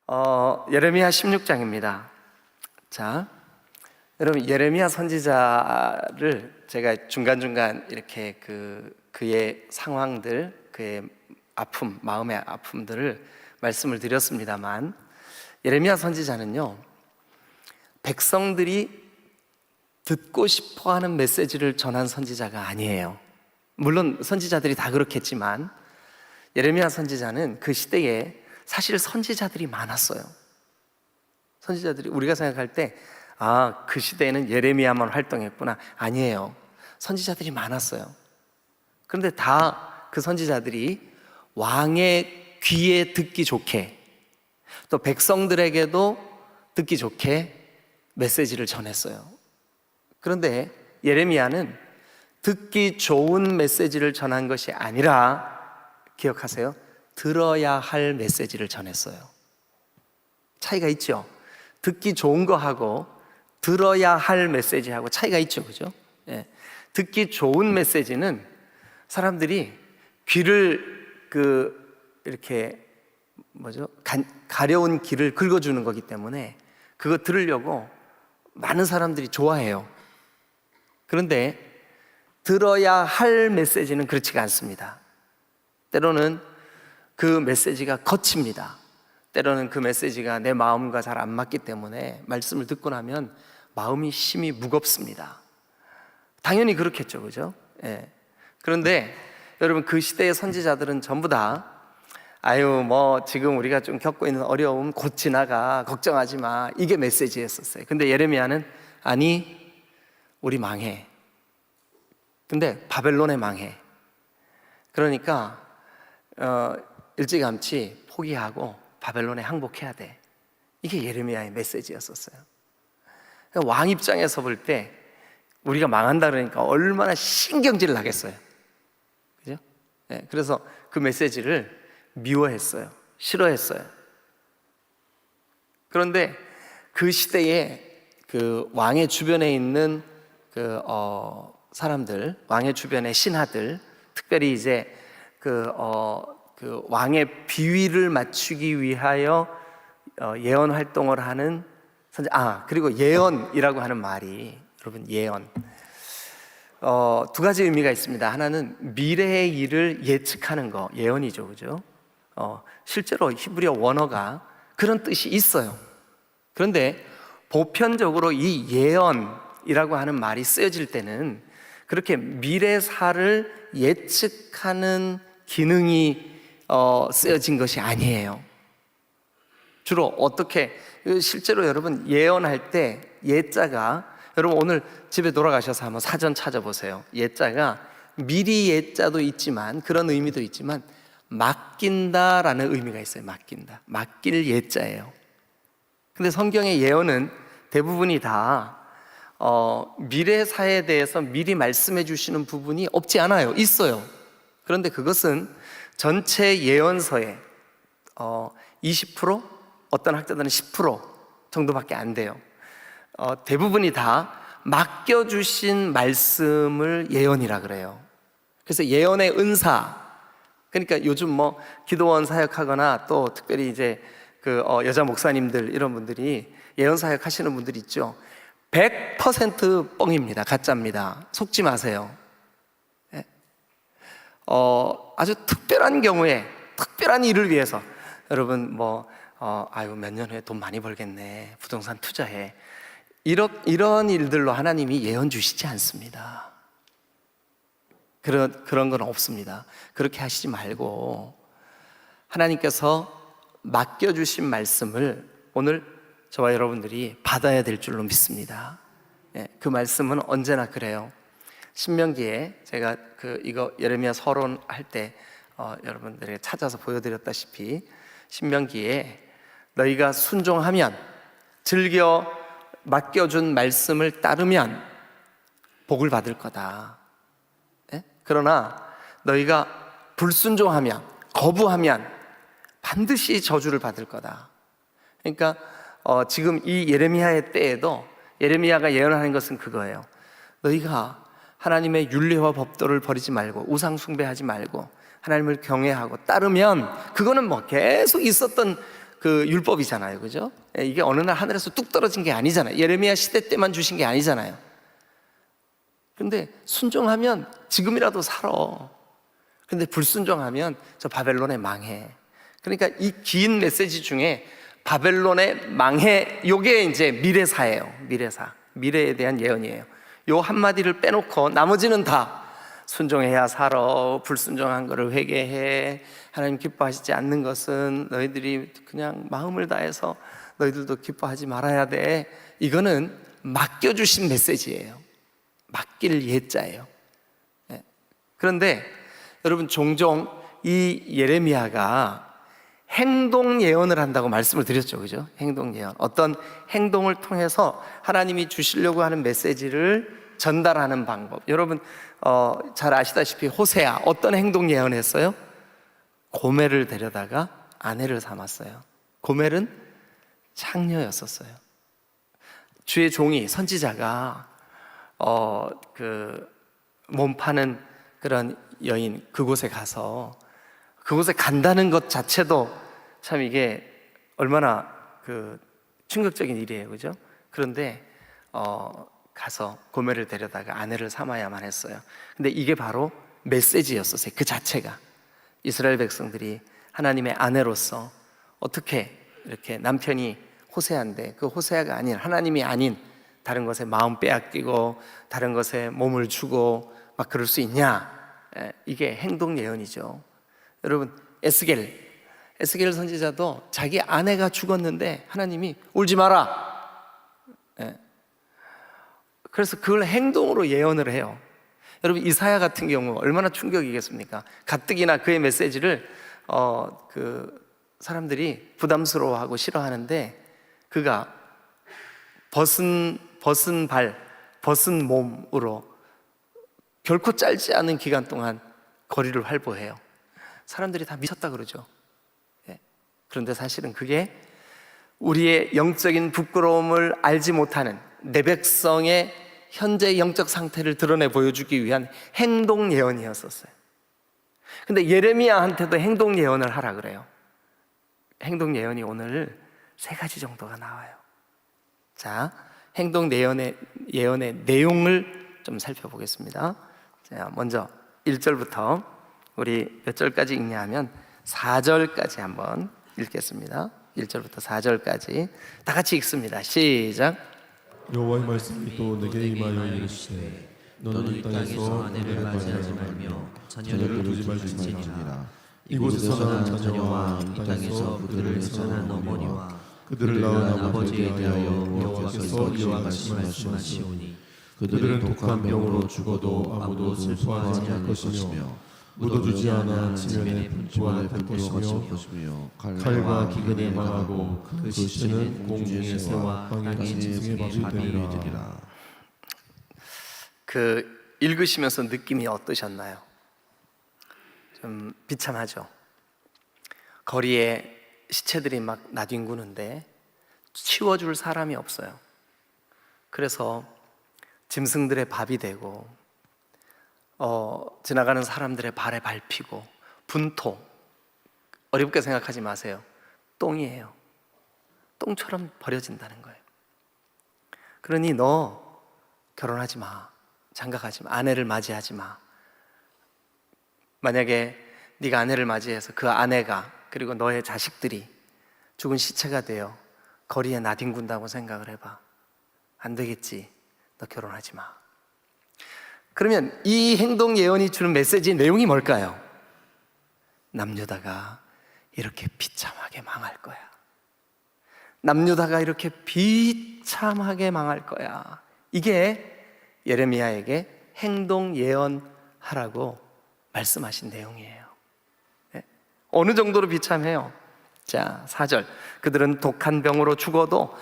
예레미야 16장입니다. 자, 여러분 예레미야 선지자를 제가 중간중간 이렇게 그의 상황들, 그의 아픔, 마음의 아픔들을 말씀을 드렸습니다만, 예레미야 선지자는요, 백성들이 듣고 싶어하는 메시지를 전한 선지자가 아니에요. 물론 선지자들이 다 그렇겠지만 예레미야 선지자는 그 시대에 사실 선지자들이 많았어요. 선지자들이 우리가 생각할 때 그 시대에는 예레미야만 활동했구나. 아니에요. 선지자들이 많았어요. 그런데 다 그 선지자들이 왕의 귀에 듣기 좋게, 또 백성들에게도 듣기 좋게 메시지를 전했어요. 그런데 예레미야는 듣기 좋은 메시지를 전한 것이 아니라, 기억하세요, 들어야 할 메시지를 전했어요. 차이가 있죠. 듣기 좋은 거하고 들어야 할 메시지하고 차이가 있죠, 그죠? 예. 듣기 좋은 메시지는 사람들이 귀를 이렇게 가려운 귀를 긁어주는 거기 때문에 그거 들으려고 많은 사람들이 좋아해요. 그런데 들어야 할 메시지는 그렇지가 않습니다. 때로는 그 메시지가 거칩니다. 때로는 그 메시지가 내 마음과 잘 안 맞기 때문에 말씀을 듣고 나면 마음이 심히 무겁습니다. 당연히 그렇겠죠, 그죠? 예. 그런데 여러분, 그 시대의 선지자들은 전부 다 지금 우리가 좀 겪고 있는 어려움 곧 지나가, 걱정하지 마, 이게 메시지였었어요. 근데 예레미야는 아니, 우리 망해. 근데 바벨론에 망해. 그러니까 일찌감치 포기하고 바벨론에 항복해야 돼. 이게 예레미야의 메시지였었어요. 왕 입장에서 볼 때 우리가 망한다 그러니까 얼마나 신경질 나겠어요. 그죠? 네, 그래서 그 메시지를 미워했어요. 싫어했어요. 그런데 그 시대에 그 왕의 주변에 있는 사람들, 왕의 주변의 신하들, 특별히 이제 그 왕의 비위를 맞추기 위하여 예언 활동을 하는 그리고 예언이라고 하는 말이, 여러분, 예언 두 가지 의미가 있습니다. 하나는 미래의 일을 예측하는 거, 예언이죠, 그죠? 실제로 히브리어 원어가 그런 뜻이 있어요. 그런데 보편적으로 이 예언이라고 하는 말이 쓰여질 때는 그렇게 미래사를 예측하는 기능이 쓰여진 것이 아니에요. 주로 어떻게, 실제로 여러분 예언할 때 예자가, 여러분 오늘 집에 돌아가셔서 한번 사전 찾아보세요. 예자가 미리 예자도 있지만, 그런 의미도 있지만 맡긴다라는 의미가 있어요. 맡긴다, 맡길 예자예요. 근데 성경의 예언은 대부분이 다 미래사에 대해서 미리 말씀해 주시는 부분이 없지 않아요. 있어요. 그런데 그것은 전체 예언서의 20%? 어떤 학자들은 10% 정도밖에 안 돼요. 대부분이 다 맡겨주신 말씀을 예언이라 그래요. 그래서 예언의 은사, 그러니까 요즘 기도원 사역하거나 또 특별히 이제 여자 목사님들, 이런 분들이 예언 사역 하시는 분들 있죠. 100% 뻥입니다. 가짜입니다. 속지 마세요. 네? 아주 특별한 경우에, 특별한 일을 위해서 여러분 몇 년 후에 돈 많이 벌겠네, 부동산 투자해, 이런 일들로 하나님이 예언 주시지 않습니다. 그런 건 없습니다. 그렇게 하시지 말고 하나님께서 맡겨주신 말씀을 오늘 저와 여러분들이 받아야 될 줄로 믿습니다. 그 말씀은 언제나 그래요. 신명기에 제가 이거 예레미야 서론 할 때 여러분들에게 찾아서 보여드렸다시피, 신명기에 너희가 순종하면, 즐겨 맡겨준 말씀을 따르면 복을 받을 거다. 그러나 너희가 불순종하면, 거부하면 반드시 저주를 받을 거다. 그러니까 지금 이 예레미야의 때에도 예레미야가 예언하는 것은 그거예요. 너희가 하나님의 율례와 법도를 버리지 말고, 우상 숭배하지 말고 하나님을 경외하고 따르면, 그거는 계속 있었던 그 율법이잖아요, 그죠? 이게 어느 날 하늘에서 뚝 떨어진 게 아니잖아요. 예레미야 시대 때만 주신 게 아니잖아요. 근데 순종하면 지금이라도 살아. 근데 불순종하면 저 바벨론에 망해. 그러니까 이 긴 메시지 중에 바벨론의 망해, 요게 이제 미래사예요. 미래사, 미래에 대한 예언이에요. 요 한마디를 빼놓고 나머지는 다 순종해야 살아, 불순종한 거를 회개해, 하나님 기뻐하시지 않는 것은 너희들이 그냥 마음을 다해서 너희들도 기뻐하지 말아야 돼. 이거는 맡겨주신 메시지예요. 맡길 예자예요. 그런데 여러분, 종종 이 예레미야가 행동 예언을 한다고 말씀을 드렸죠, 그죠? 행동 예언, 어떤 행동을 통해서 하나님이 주시려고 하는 메시지를 전달하는 방법. 여러분 잘 아시다시피 호세아 어떤 행동 예언했어요? 고멜을 데려다가 아내를 삼았어요. 고멜은 창녀였었어요. 주의 종이, 선지자가 몸 파는 그런 여인, 그곳에 가서 그곳에 간다는 것 자체도 참 이게 얼마나 충격적인 일이에요, 그죠? 그런데 가서 고멜을 데려다가 아내를 삼아야만 했어요. 근데 이게 바로 메시지였었어요. 그 자체가 이스라엘 백성들이 하나님의 아내로서 어떻게 이렇게 남편이 호세아인데 그 호세아가 아닌, 하나님이 아닌 다른 것에 마음 빼앗기고 다른 것에 몸을 주고 막 그럴 수 있냐? 이게 행동 예언이죠. 여러분, 에스겔 선지자도 자기 아내가 죽었는데 하나님이 울지 마라. 그래서 그걸 행동으로 예언을 해요. 여러분, 이사야 같은 경우 얼마나 충격이겠습니까? 가뜩이나 그의 메시지를 사람들이 부담스러워하고 싫어하는데 그가 벗은 발, 벗은 몸으로 결코 짧지 않은 기간 동안 거리를 활보해요. 사람들이 다 미쳤다 그러죠. 그런데 사실은 그게 우리의 영적인 부끄러움을 알지 못하는 내 백성의 현재 영적 상태를 드러내 보여주기 위한 행동 예언이었었어요. 근데 예레미야한테도 행동 예언을 하라 그래요. 행동 예언이 오늘 3가지 정도가 나와요. 자, 행동 예언의 내용을 좀 살펴보겠습니다. 자, 먼저 1절부터 우리 몇 절까지 읽냐 하면 4절까지 한번 읽겠습니다. 1절부터 4절까지 다 같이 읽습니다. 시작. 여호와의 말씀이 또 내게 임하여 이르시되 너는 이 땅에서 아내를 맞이하지 말며 자녀를 두지 말지니라. 이곳에서 낳은 자녀와 이 땅에서 그들을 해산한 어머니와 그들을 낳은 아버지에 대하여 여호와께서 이와 같이 말씀하시오니 그들은 독한 병으로 죽어도 아무도 슬퍼하지 않을 것이며 묻어주지 않아 지면에 분투할 것이며 칼과 기근에 망하고 그 시체는 공중의 새와 땅의 짐승의 밥이 되리라. 읽으시면서 느낌이 어떠셨나요? 좀 비참하죠. 거리에 시체들이 막 나뒹구는데 치워줄 사람이 없어요. 그래서 짐승들의 밥이 되고 지나가는 사람들의 발에 밟히고 분토, 어렵게 생각하지 마세요. 똥이에요. 똥처럼 버려진다는 거예요. 그러니 너 결혼하지 마, 장가가지 마, 아내를 맞이하지 마. 만약에 네가 아내를 맞이해서 그 아내가 그리고 너의 자식들이 죽은 시체가 되어 거리에 나뒹군다고 생각을 해봐. 안 되겠지. 너 결혼하지 마. 그러면 이 행동 예언이 주는 메시지 내용이 뭘까요? 남유다가 이렇게 비참하게 망할 거야. 남유다가 이렇게 비참하게 망할 거야. 이게 예레미야에게 행동 예언하라고 말씀하신 내용이에요. 네? 어느 정도로 비참해요? 자, 4절. 그들은 독한 병으로 죽어도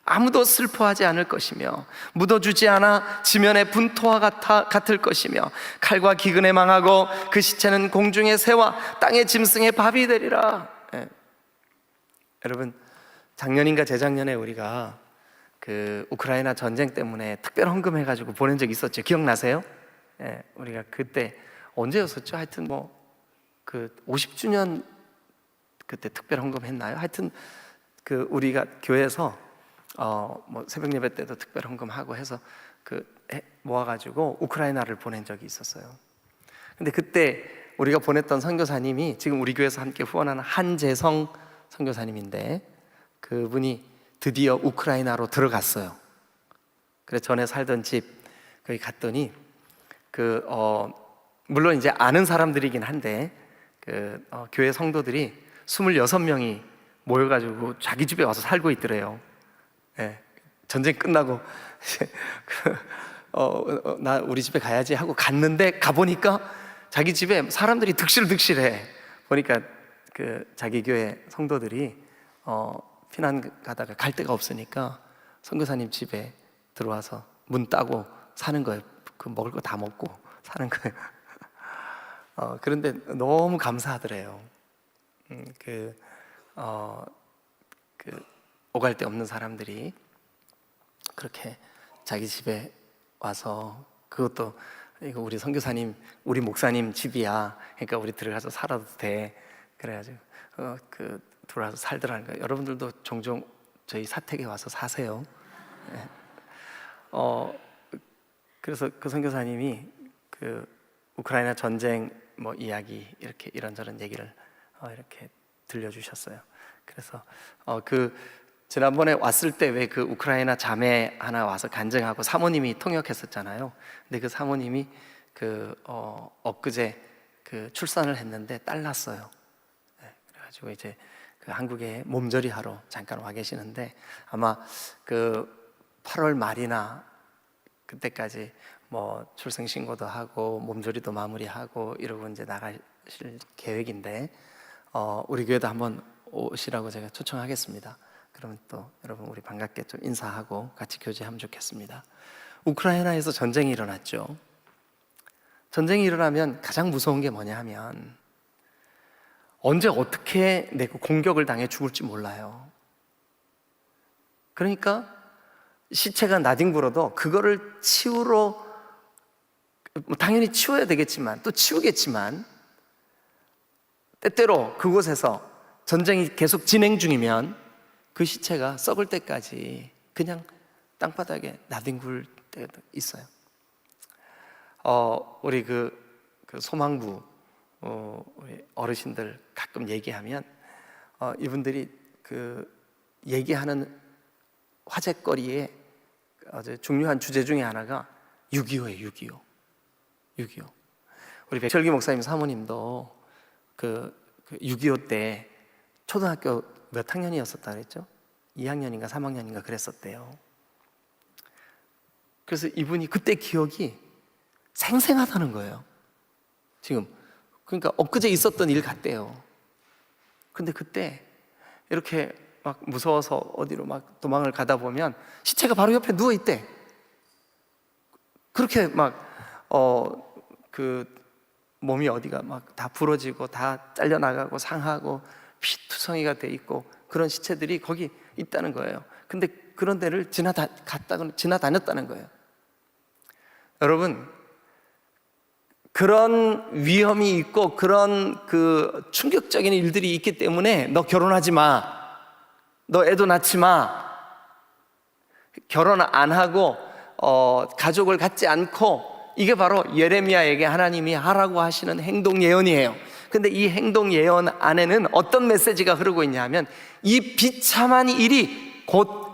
아무도 슬퍼하지 않을 것이며 묻어주지 않아 지면의 분토와 같을 것이며 칼과 기근에 망하고 그 시체는 공중의 새와 땅의 짐승의 밥이 되리라. 여러분, 작년인가 재작년에 우리가 우크라이나 전쟁 때문에 특별 헌금해가지고 보낸 적 있었죠. 기억나세요? 우리가 그때 언제였었죠? 하여튼 50주년 그때 특별 헌금 했나요? 하여튼 그 우리가 교회에서 뭐 새벽 예배 때도 특별 헌금하고 해서 모아가지고 우크라이나를 보낸 적이 있었어요. 근데 그때 우리가 보냈던 선교사님이 지금 우리 교회에서 함께 후원하는 한재성 선교사님인데, 그분이 드디어 우크라이나로 들어갔어요. 그래서 전에 살던 집 거기 갔더니 물론 이제 아는 사람들이긴 한데 교회 성도들이 26명이 모여가지고 자기 집에 와서 살고 있더래요. 예, 전쟁 끝나고 나 우리 집에 가야지 하고 갔는데 가보니까 자기 집에 사람들이 득실득실해. 보니까 자기 교회 성도들이 피난 가다가 갈 데가 없으니까 선교사님 집에 들어와서 문 따고 사는 거예요. 그 먹을 거 다 먹고 사는 거예요. 그런데 너무 감사하더래요. 오갈 데 없는 사람들이 그렇게 자기 집에 와서, 그것도 이거 우리 선교사님, 우리 목사님 집이야. 그러니까 우리 들어가서 살아도 돼. 그래가지고 들어와서 살더라는 거예요. 여러분들도 종종 저희 사택에 와서 사세요. 네. 그래서 그 선교사님이 우크라이나 전쟁 뭐 이야기 이렇게 이런저런 얘기를 이렇게 들려주셨어요. 그래서 지난번에 왔을 때 왜 그 우크라이나 자매 하나 와서 간증하고 사모님이 통역했었잖아요. 근데 그 사모님이 엊그제 출산을 했는데 딸 낳았어요. 네, 그래가지고 이제 한국에 몸조리 하러 잠깐 와 계시는데, 아마 8월 말이나 그때까지 뭐 출생 신고도 하고 몸조리도 마무리하고 이러고 이제 나가실 계획인데, 우리 교회도 한번 오시라고 제가 초청하겠습니다. 그러면 또 여러분 우리 반갑게 좀 인사하고 같이 교제하면 좋겠습니다. 우크라이나에서 전쟁이 일어났죠. 전쟁이 일어나면 가장 무서운 게 뭐냐 하면 언제 어떻게 내가 공격을 당해 죽을지 몰라요. 그러니까 시체가 나뒹굴어도 그거를 치우러, 당연히 치워야 되겠지만 또 치우겠지만, 때때로 그곳에서 전쟁이 계속 진행 중이면 그 시체가 썩을 때까지 그냥 땅바닥에 나뒹굴 때도 있어요. 우리 소망부 우리 어르신들 가끔 얘기하면 이분들이 얘기하는 화제거리에 아주 중요한 주제 중에 하나가 6.25예요. 6.25. 우리 백철기 목사님 사모님도 6.25 때 초등학교 몇 학년이었었다 그랬죠? 2학년인가 3학년인가 그랬었대요. 그래서 이분이 그때 기억이 생생하다는 거예요. 지금 그러니까 엊그제 있었던 일 같대요. 근데 그때 이렇게 막 무서워서 어디로 막 도망을 가다 보면 시체가 바로 옆에 누워 있대. 그렇게 막 몸이 어디가 막 다 부러지고 다 잘려나가고 상하고 피투성이가 돼 있고 그런 시체들이 거기 있다는 거예요. 근데 그런 데를 지나다녔다는 거예요. 여러분, 그런 위험이 있고 그런 충격적인 일들이 있기 때문에 너 결혼하지 마, 너 애도 낳지 마, 결혼 안 하고 가족을 갖지 않고, 이게 바로 예레미야에게 하나님이 하라고 하시는 행동 예언이에요. 근데 이 행동 예언 안에는 어떤 메시지가 흐르고 있냐면, 이 비참한 일이 곧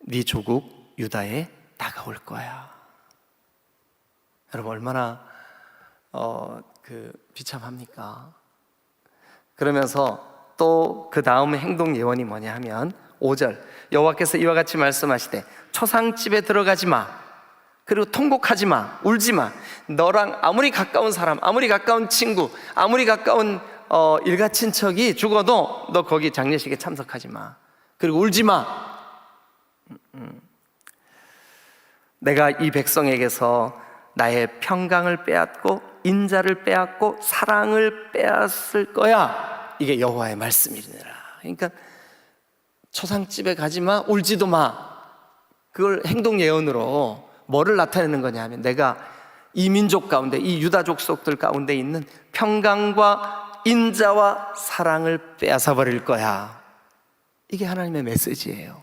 네 조국 유다에 다가올 거야. 여러분, 얼마나 비참합니까? 그러면서 또 그 다음 행동 예언이 뭐냐 하면 5절, 여호와께서 이와 같이 말씀하시되 초상집에 들어가지 마, 그리고 통곡하지 마, 울지 마. 너랑 아무리 가까운 사람, 아무리 가까운 친구, 아무리 가까운 일가 친척이 죽어도 너 거기 장례식에 참석하지 마. 그리고 울지 마. 내가 이 백성에게서 나의 평강을 빼앗고 인자를 빼앗고 사랑을 빼앗을 거야. 이게 여호와의 말씀이니라. 그러니까 초상집에 가지 마, 울지도 마. 그걸 행동 예언으로 뭐를 나타내는 거냐 하면, 내가 이 민족 가운데, 이 유다 족속들 가운데 있는 평강과 인자와 사랑을 빼앗아 버릴 거야. 이게 하나님의 메시지예요.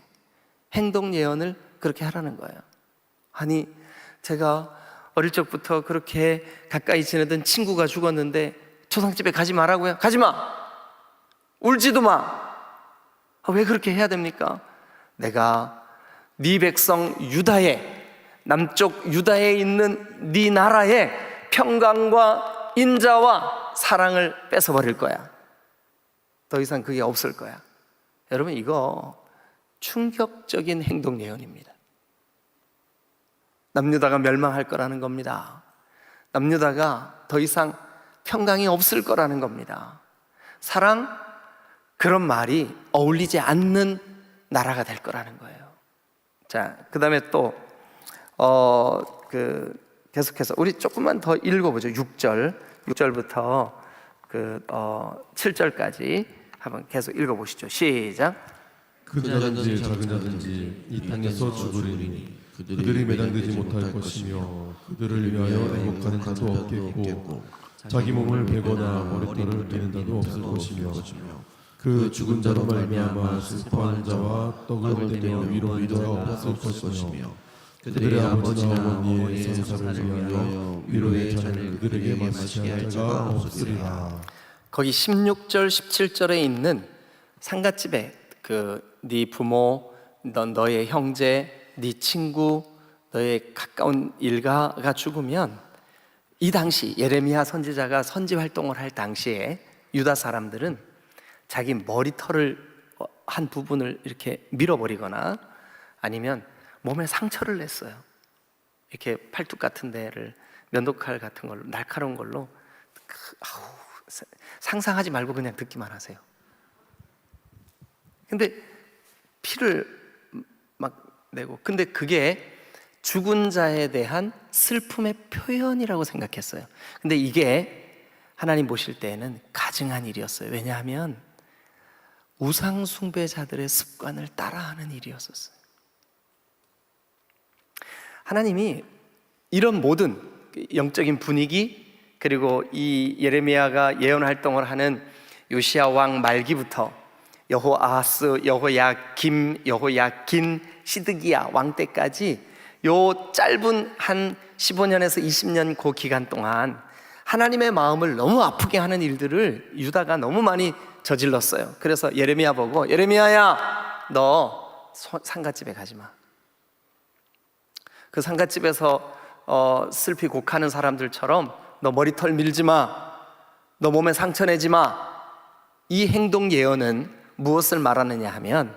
행동 예언을 그렇게 하라는 거예요. 아니, 제가 어릴 적부터 그렇게 가까이 지내던 친구가 죽었는데 초상집에 가지 마라고요? 가지 마! 울지도 마! 왜 그렇게 해야 됩니까? 내가 네 백성 유다에, 남쪽 유다에 있는 네 나라에 평강과 인자와 사랑을 뺏어버릴 거야. 더 이상 그게 없을 거야. 여러분, 이거 충격적인 행동 예언입니다. 남유다가 멸망할 거라는 겁니다. 남유다가 더 이상 평강이 없을 거라는 겁니다. 사랑, 그런 말이 어울리지 않는 나라가 될 거라는 거예요. 자, 그 다음에 또 계속해서 우리 조금만 더 읽어보죠. 6절부터 7절까지 한번 계속 읽어보시죠. 시작. 큰 자든지 작은 자든지 이 땅에서 죽으리니 그들이 매장되지 못할 것이며 그들을 위하여 애곡하는 자도 없겠고 자기 몸을 베거나 머리털을 베는 자도 없을 것이며 그 죽은 자로 말미암아 슬퍼하는 자와 떡을 떼며 위로하는 자가 없을 것이며 그들의 아버지나 어머니의 생사를 위하여 위로의 잔을 그들에게 마시게 할 자가 없으리라. 거기 16절 17절에 있는 상갓집에 네 부모, 너의 형제, 네 친구, 너의 가까운 일가가 죽으면 이 당시 예레미야 선지자가 선지 활동을 할 당시에 유다 사람들은 자기 머리털을 한 부분을 이렇게 밀어버리거나 아니면 몸에 상처를 냈어요. 이렇게 팔뚝 같은 데를 면도칼 같은 걸로, 날카로운 걸로. 상상하지 말고 그냥 듣기만 하세요. 근데 피를 막 내고, 근데 그게 죽은 자에 대한 슬픔의 표현이라고 생각했어요. 근데 이게 하나님 보실 때에는 가증한 일이었어요. 왜냐하면 우상 숭배자들의 습관을 따라하는 일이었었어요. 하나님이 이런 모든 영적인 분위기, 그리고 이 예레미야가 예언 활동을 하는 요시야 왕 말기부터 여호아하스, 여호야김, 여호야긴, 시드기야 왕 때까지 요 짧은 한 15년에서 20년 그 기간 동안 하나님의 마음을 너무 아프게 하는 일들을 유다가 너무 많이 저질렀어요. 그래서 예레미야 보고, 예레미야야, 너 상갓집에 가지 마. 그 상갓집에서 슬피 곡하는 사람들처럼 너 머리털 밀지 마, 너 몸에 상처 내지 마. 이 행동 예언은 무엇을 말하느냐 하면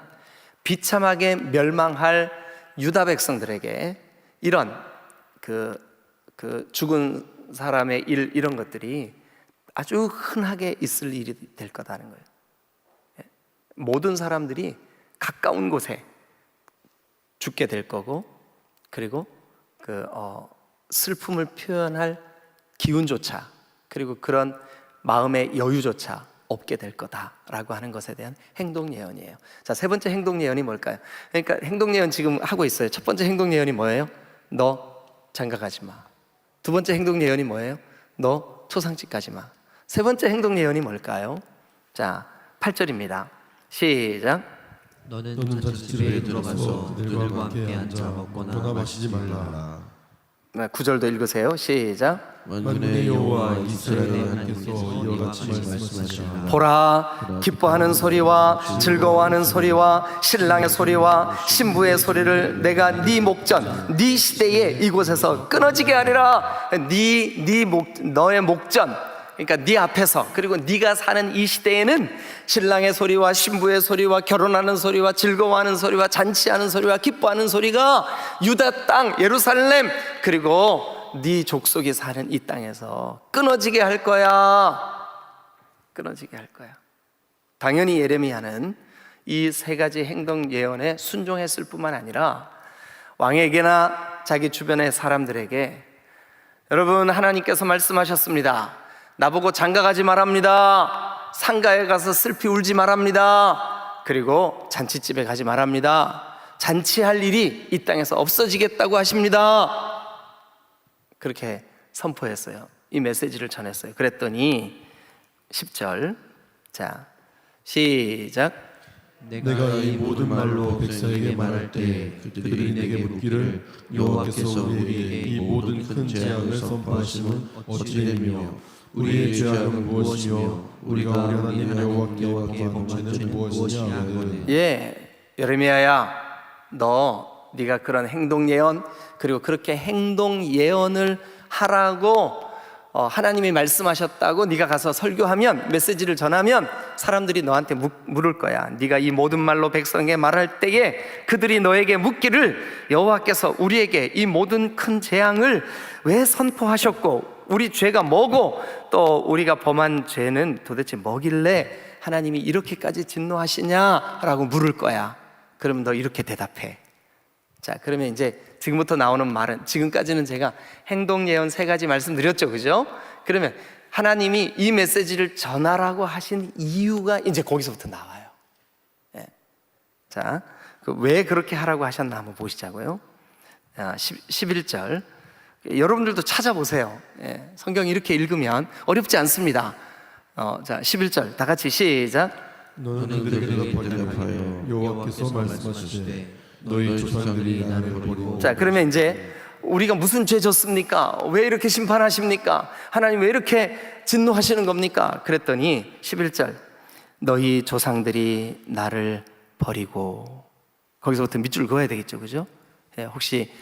비참하게 멸망할 유다 백성들에게 이런 죽은 사람의 일, 이런 것들이 아주 흔하게 있을 일이 될 거다는 거예요. 모든 사람들이 가까운 곳에 죽게 될 거고, 그리고 슬픔을 표현할 기운조차, 그리고 그런 마음의 여유조차 없게 될 거다라고 하는 것에 대한 행동 예언이에요. 자, 세 번째 행동 예언이 뭘까요? 그러니까 행동 예언 지금 하고 있어요. 첫 번째 행동 예언이 뭐예요? 너 장가가지 마. 두 번째 행동 예언이 뭐예요? 너 초상집 가지 마. 세 번째 행동 예언이 뭘까요? 자, 8절입니다. 시작. 너는 자취집에 들어가서 그들과 함께 앉아 먹거나 마시지 말라. 9절도 읽으세요. 시작. 만군의 여호와 이스라엘의 하나님께서 이와 같이 말씀하시나 보라, 기뻐하는 소리와 즐거워하는 소리와 신랑의 소리와 신부의 소리를 내가 네 목전, 네 시대에 이곳에서 끊어지게 하리라. 너의 목전, 그러니까 네 앞에서, 그리고 네가 사는 이 시대에는 신랑의 소리와 신부의 소리와 결혼하는 소리와 즐거워하는 소리와 잔치하는 소리와 기뻐하는 소리가 유다 땅 예루살렘, 그리고 네 족속이 사는 이 땅에서 끊어지게 할 거야. 끊어지게 할 거야. 당연히 예레미야는 이 세 가지 행동 예언에 순종했을 뿐만 아니라 왕에게나 자기 주변의 사람들에게, 여러분, 하나님께서 말씀하셨습니다. 나보고 장가가지 말합니다. 상가에 가서 슬피 울지 말합니다. 그리고 잔치집에 가지 말합니다. 잔치할 일이 이 땅에서 없어지겠다고 하십니다. 그렇게 선포했어요. 이 메시지를 전했어요. 그랬더니 10절. 자, 시작. 내가 이 모든 말로 백성에게 말할 때 그들이 내게 묻기를 여호와께서 우리에게 이 모든 큰 재앙을 선포하심은 어찌 되며 우리의 죄악은 무엇이며 우리가 우리 하나님 여호와께 범한 죄는 무엇이냐 하거든. 예, 예레미야야, 네가 그런 행동 예언, 그리고 그렇게 행동 예언을 하라고 하나님이 말씀하셨다고 네가 가서 설교하면, 메시지를 전하면 사람들이 너한테 물을 거야. 네가 이 모든 말로 백성에게 말할 때에 그들이 너에게 묻기를 여호와께서 우리에게 이 모든 큰 재앙을 왜 선포하셨고 우리 죄가 뭐고 또 우리가 범한 죄는 도대체 뭐길래 하나님이 이렇게까지 진노하시냐라고 물을 거야. 그러면 너 이렇게 대답해. 자, 그러면 이제 지금부터 나오는 말은, 지금까지는 제가 행동 예언 3가지 말씀드렸죠, 그죠? 그러면 하나님이 이 메시지를 전하라고 하신 이유가 이제 거기서부터 나와요. 예. 자, 왜 그렇게 하라고 하셨나 한번 보시자고요. 11절. 여러분들도 찾아보세요. 예. 성경 이렇게 읽으면 어렵지 않습니다. 자, 11절 다 같이 시작. 너는 그들에게 대답하여 여호와께서 말씀하시되 너희 조상들이 나를 버리고. 자, 그러면 이제 우리가 무슨 죄 졌습니까? 왜 이렇게 심판하십니까? 하나님 왜 이렇게 진노하시는 겁니까? 그랬더니 11절 너희 조상들이 나를 버리고. 거기서부터 밑줄 그어야 되겠죠, 그죠? 예, 혹시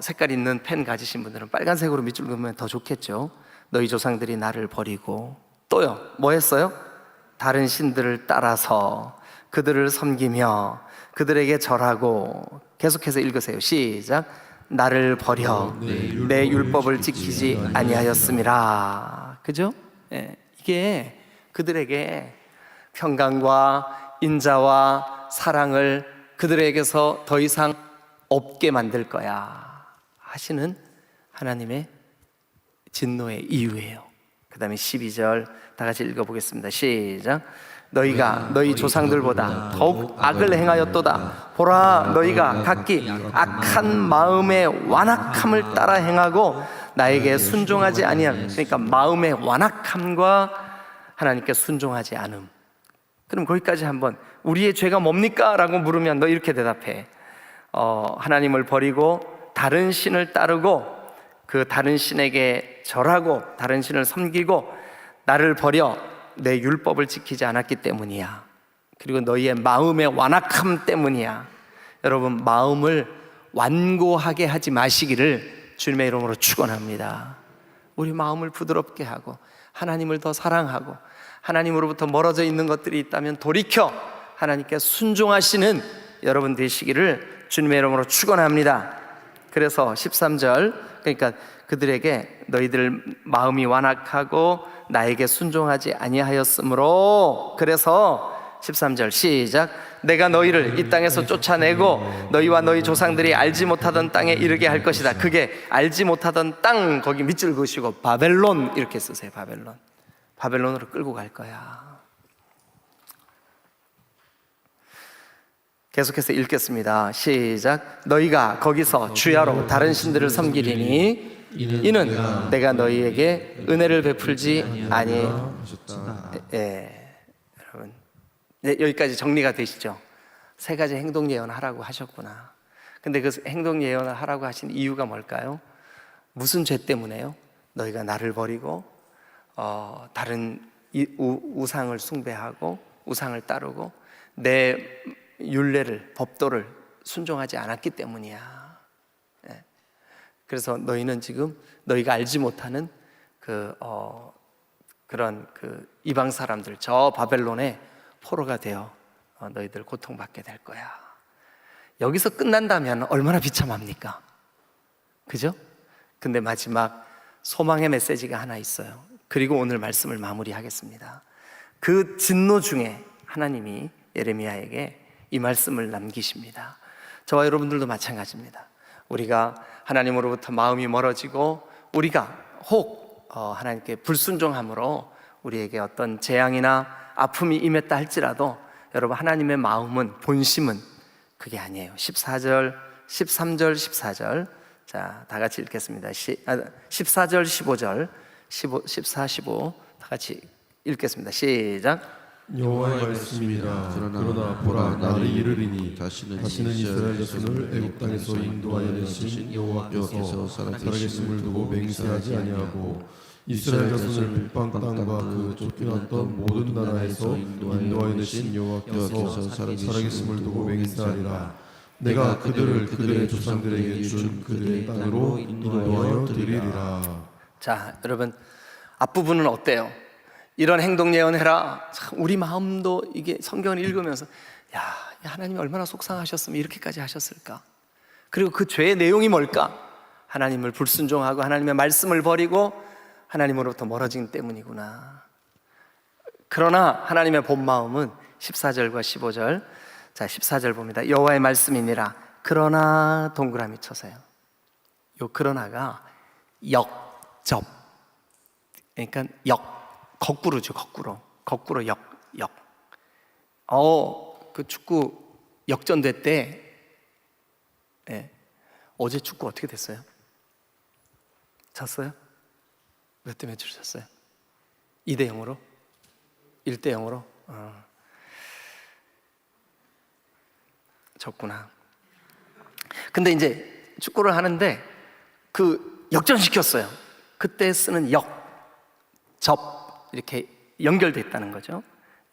색깔 있는 펜 가지신 분들은 빨간색으로 밑줄 그으면 더 좋겠죠. 너희 조상들이 나를 버리고. 또요, 뭐 했어요? 다른 신들을 따라서 그들을 섬기며 그들에게 절하고. 계속해서 읽으세요. 시작. 나를 버려 내 율법을 지키지 아니하였음이라. 그죠? 예, 이게 그들에게 평강과 인자와 사랑을 그들에게서 더 이상 없게 만들 거야 하시는 하나님의 진노의 이유예요. 그 다음에 12절 다 같이 읽어보겠습니다. 시작. 너희가 너희 조상들보다 더욱 악을 행하였도다. 보라, 너희가 각기 악한 마음의 완악함을 따라 행하고 나에게 순종하지 아니함. 그러니까 마음의 완악함과 하나님께 순종하지 않음. 그럼 거기까지 한번, 우리의 죄가 뭡니까? 라고 물으면 너 이렇게 대답해. 하나님을 버리고 다른 신을 따르고 그 다른 신에게 절하고 다른 신을 섬기고 나를 버려 내 율법을 지키지 않았기 때문이야. 그리고 너희의 마음의 완악함 때문이야. 여러분, 마음을 완고하게 하지 마시기를 주님의 이름으로 축원합니다. 우리 마음을 부드럽게 하고 하나님을 더 사랑하고 하나님으로부터 멀어져 있는 것들이 있다면 돌이켜 하나님께 순종하시는 여러분 되시기를 주님의 이름으로 축원합니다. 그래서 13절, 그러니까 그들에게 너희들 마음이 완악하고 나에게 순종하지 아니하였으므로. 그래서 13절 시작. 내가 너희를 이 땅에서 쫓아내고 너희와 너희 조상들이 알지 못하던 땅에 이르게 할 것이다. 그게 알지 못하던 땅, 거기 밑줄 그으시고 바벨론 이렇게 쓰세요. 바벨론으로 끌고 갈 거야. 계속해서 읽겠습니다. 시작. 너희가 거기서 주야로 다른 신들을 섬기리니 이는 내가 너희에게 은혜를 베풀지 아니. 여러분, 네, 여기까지 정리가 되시죠? 3가지 행동 예언을 하라고 하셨구나. 근데 그 행동 예언을 하라고 하신 이유가 뭘까요? 무슨 죄 때문에요? 너희가 나를 버리고 다른 우상을 숭배하고 우상을 따르고 내 율례를, 법도를 순종하지 않았기 때문이야. 그래서 너희는 지금 너희가 알지 못하는 그런 이방 사람들, 저 바벨론의 포로가 되어 너희들 고통받게 될 거야. 여기서 끝난다면 얼마나 비참합니까? 그죠? 근데 마지막 소망의 메시지가 하나 있어요. 그리고 오늘 말씀을 마무리하겠습니다. 그 진노 중에 하나님이 예레미야에게 이 말씀을 남기십니다. 저와 여러분들도 마찬가지입니다. 우리가 하나님으로부터 마음이 멀어지고 우리가 혹 하나님께 불순종함으로 우리에게 어떤 재앙이나 아픔이 임했다 할지라도 여러분, 하나님의 마음은, 본심은 그게 아니에요. 13절, 14절. 자, 다 같이 읽겠습니다. 14절, 15절, 14, 15 다 같이 읽겠습니다. 시작. 여호와의 말씀이라. 그러나 보라, 날이 이르리니 다시는 이스라엘 자손을 애굽 땅에서 인도하여 내신 여호와께서 살아계심을 두고 맹세하지 아니하고 이스라엘 자손을 북방 땅과 그 쫓겨났던 모든 나라에서 인도하여 내신 여호와께서 살아계심을 두고 맹세하리라. 내가 그들을 그들의 조상들에게 준 그들의 땅으로 인도하여 드리리라. 자, 여러분 앞부분은 어때요? 이런 행동 예언해라. 참 우리 마음도 이게 성경을 읽으면서 야, 하나님이 얼마나 속상하셨으면 이렇게까지 하셨을까? 그리고 그 죄의 내용이 뭘까? 하나님을 불순종하고 하나님의 말씀을 버리고 하나님으로부터 멀어진 때문이구나. 그러나 하나님의 본 마음은 14절과 15절. 자, 14절 봅니다. 여호와의 말씀이니라. 그러나 동그라미 쳐서요. 요 그러나가 역접. 그러니까 거꾸로죠. 거꾸로 역. 그 축구 역전됐대. 네. 어제 축구 어떻게 됐어요? 졌어요? 몇 대 몇으로 졌어요? 2대 0으로? 1대 0으로? 졌구나. 근데 이제 축구를 하는데 그 역전시켰어요. 그때 쓰는 접 이렇게 연결됐다는 거죠.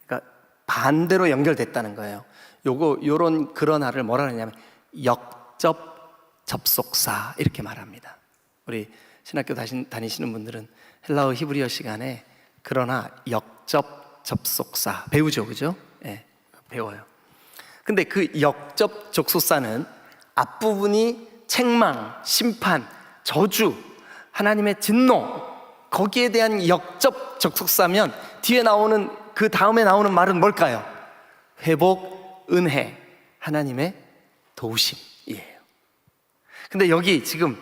그러니까 반대로 연결됐다는 거예요. 요런 그러나를 뭐라 하냐면 역접 접속사 이렇게 말합니다. 우리 신학교 다니시는 분들은 헬라어 히브리어 시간에 그러나 역접 접속사 배우죠, 그죠? 네, 배워요. 근데 그 역접 접속사는 앞부분이 책망, 심판, 저주, 하나님의 진노 거기에 대한 역접 접속사면 뒤에 나오는 그 다음에 나오는 말은 뭘까요? 회복, 은혜, 하나님의 도우심이에요. 근데 여기 지금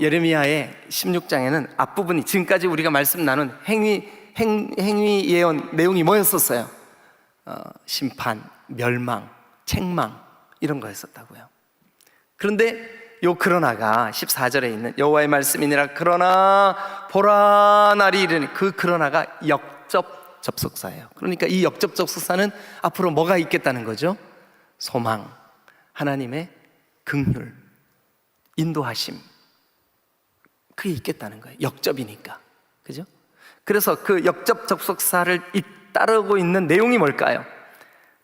예레미야의 16장에는 앞부분이 지금까지 우리가 말씀 나눈 행위 예언 내용이 뭐였었어요? 심판, 멸망, 책망 이런 거였었다고요. 그런데 요 그러나가 14절에 있는 여호와의 말씀이니라. 그러나 보라 날이 이르니 그 그러나가 역접 접속사예요. 그러니까 이 역접 접속사는 앞으로 뭐가 있겠다는 거죠? 소망, 하나님의 긍휼, 인도하심 그게 있겠다는 거예요. 역접이니까. 그죠? 그래서 그 역접 접속사를 따르고 있는 내용이 뭘까요?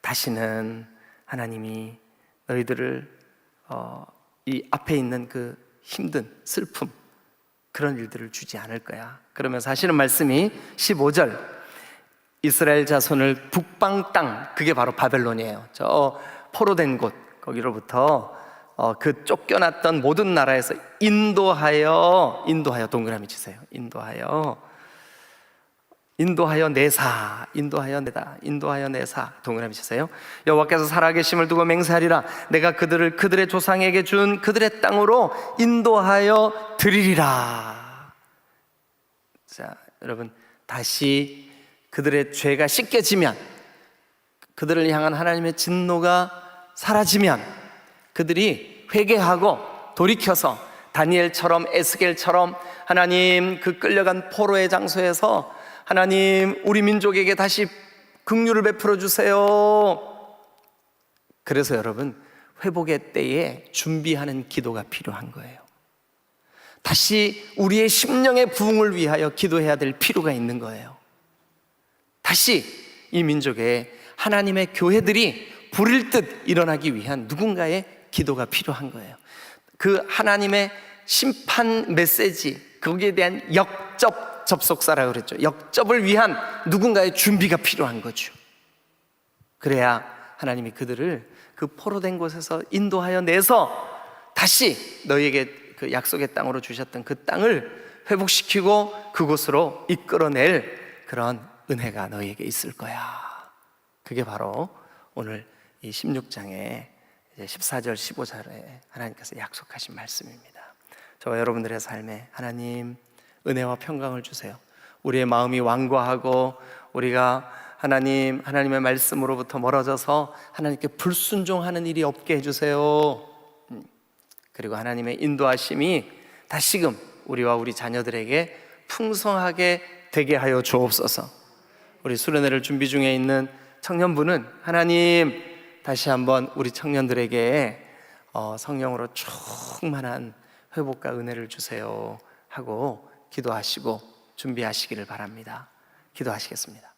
다시는 하나님이 너희들을 이 앞에 있는 그 힘든 슬픔 그런 일들을 주지 않을 거야. 그러면서 하시는 말씀이 15절 이스라엘 자손을 북방 땅 그게 바로 바벨론이에요. 저 포로된 곳 거기로부터 그 쫓겨났던 모든 나라에서 인도하여 동그라미 치세요. 인도하여 내사, 인도하여 내사 동그라미 치세요. 여호와께서 살아계심을 두고 맹세하리라. 내가 그들을 그들의 조상에게 준 그들의 땅으로 인도하여 드리리라. 자, 여러분 다시 그들의 죄가 씻겨지면, 그들을 향한 하나님의 진노가 사라지면, 그들이 회개하고 돌이켜서 다니엘처럼 에스겔처럼 하나님 그 끌려간 포로의 장소에서 하나님 우리 민족에게 다시 긍휼을 베풀어 주세요. 그래서 여러분 회복의 때에 준비하는 기도가 필요한 거예요. 다시 우리의 심령의 부흥을 위하여 기도해야 될 필요가 있는 거예요. 다시 이 민족에 하나님의 교회들이 불일 듯 일어나기 위한 누군가의 기도가 필요한 거예요. 그 하나님의 심판 메시지 거기에 대한 역접 접속사라고 그랬죠. 역접을 위한 누군가의 준비가 필요한 거죠. 그래야 하나님이 그들을 그 포로된 곳에서 인도하여 내서 다시 너희에게 그 약속의 땅으로 주셨던 그 땅을 회복시키고 그곳으로 이끌어낼 그런 은혜가 너희에게 있을 거야. 그게 바로 오늘 이 16장의 14절 15절에 하나님께서 약속하신 말씀입니다. 저와 여러분들의 삶에 하나님 은혜와 평강을 주세요. 우리의 마음이 완고하고 우리가 하나님의 말씀으로부터 멀어져서 하나님께 불순종하는 일이 없게 해주세요. 그리고 하나님의 인도하심이 다시금 우리와 우리 자녀들에게 풍성하게 되게 하여 주옵소서. 우리 수련회를 준비 중에 있는 청년부는 하나님 다시 한번 우리 청년들에게 성령으로 충만한 회복과 은혜를 주세요 하고 기도하시고 준비하시기를 바랍니다. 기도하시겠습니다.